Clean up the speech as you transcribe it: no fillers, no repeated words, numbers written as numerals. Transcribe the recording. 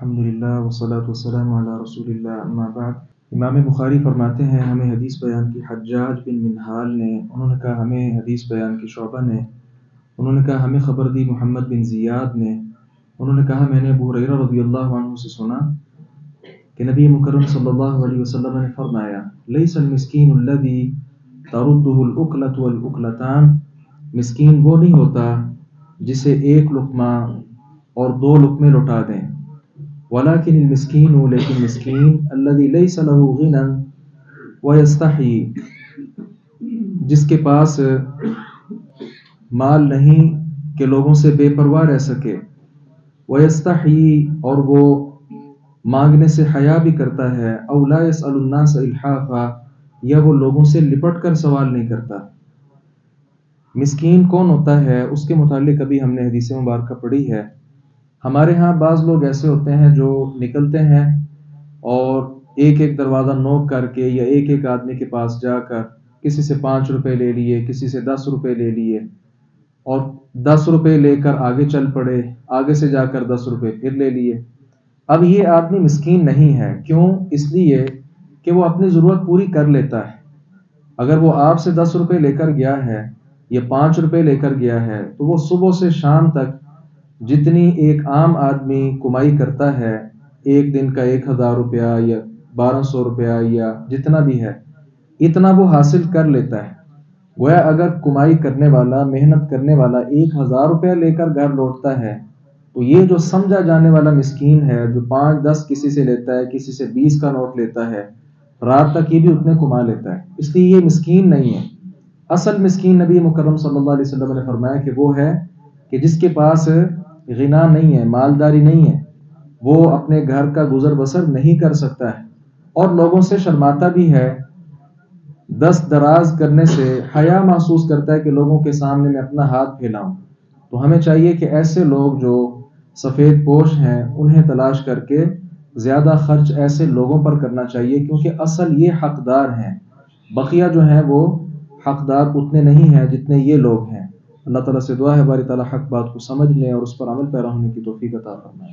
الحمدللہ والصلاة والسلام علی رسول اللہ اما بعد۔ امام بخاری فرماتے ہیں ہمیں حدیث بیان کی حجاج بن منہال نے، انہوں نے کہا ہمیں حدیث بیان کی شعبہ نے، انہوں نے کہا ہمیں خبر دی محمد بن زیاد نے، انہوں نے کہا میں نے ابو ہریرہ رضی اللہ عنہ سے سنا کہ نبی مکرم صلی اللہ علیہ وسلم نے فرمایا لیس المسکین الذی ترده الاکلۃ والاکلتان، مسکین وہ نہیں ہوتا جسے ایک لقمہ اور دو لقمے لوٹا دیں، ولیکن المسکین، لیکن مسکین الذی لیس له غنی ویستحی، جس کے پاس مال نہیں کہ لوگوں سے بے پرواہ رہ سکے، ویستحی، اور وہ مانگنے سے حیا بھی کرتا ہے، او لا یسأل الناس الحافا، یا وہ لوگوں سے لپٹ کر سوال نہیں کرتا۔ مسکین کون ہوتا ہے اس کے متعلق ابھی ہم نے حدیث مبارکہ پڑھی ہے۔ ہمارے ہاں بعض لوگ ایسے ہوتے ہیں جو نکلتے ہیں اور ایک ایک دروازہ نوک کر کے یا ایک ایک آدمی کے پاس جا کر کسی سے 5 روپے لے لیے، کسی سے 10 روپے لے لیے، اور 10 روپے لے کر آگے چل پڑے، آگے سے جا کر 10 روپے پھر لے لیے۔ اب یہ آدمی مسکین نہیں ہے، کیوں؟ اس لیے کہ وہ اپنی ضرورت پوری کر لیتا ہے۔ اگر وہ آپ سے 10 روپے لے کر گیا ہے یا 5 روپے لے کر گیا ہے تو وہ صبح سے شام تک جتنی ایک عام آدمی کمائی کرتا ہے، ایک دن کا 1000 روپیہ یا 1200 روپیہ یا جتنا بھی ہے، اتنا وہ حاصل کر لیتا ہے۔ گویا اگر کمائی کرنے والا، محنت کرنے والا 1000 روپیہ لے کر گھر لوٹتا ہے تو یہ جو سمجھا جانے والا مسکین ہے، جو 5-10 کسی سے لیتا ہے، کسی سے 20 کا نوٹ لیتا ہے، رات تک یہ بھی اتنے کما لیتا ہے، اس لیے یہ مسکین نہیں ہے۔ اصل مسکین نبی مکرم صلی اللہ علیہ وسلم نے فرمایا کہ وہ ہے کہ جس کے پاس غنا نہیں ہے، مالداری نہیں ہے، وہ اپنے گھر کا گزر بسر نہیں کر سکتا ہے اور لوگوں سے شرماتا بھی ہے، دست دراز کرنے سے حیا محسوس کرتا ہے کہ لوگوں کے سامنے میں اپنا ہاتھ پھیلاؤں۔ تو ہمیں چاہیے کہ ایسے لوگ جو سفید پوش ہیں انہیں تلاش کر کے زیادہ خرچ ایسے لوگوں پر کرنا چاہیے، کیونکہ اصل یہ حقدار ہیں، بقیہ جو ہیں وہ حقدار اتنے نہیں ہیں جتنے یہ لوگ ہیں۔ اللہ تعالیٰ سے دعا ہے باری تعالیٰ حق بات کو سمجھ لیں اور اس پر عمل پیرا ہونے کی توفیق عطا فرمائے۔